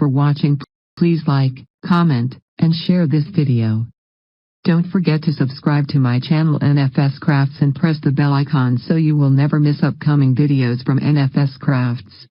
for watching. Please like, comment, and share this video. Don't forget to subscribe to my channel NFS Crafts and press the bell icon so you will never miss upcoming videos from NFS Crafts.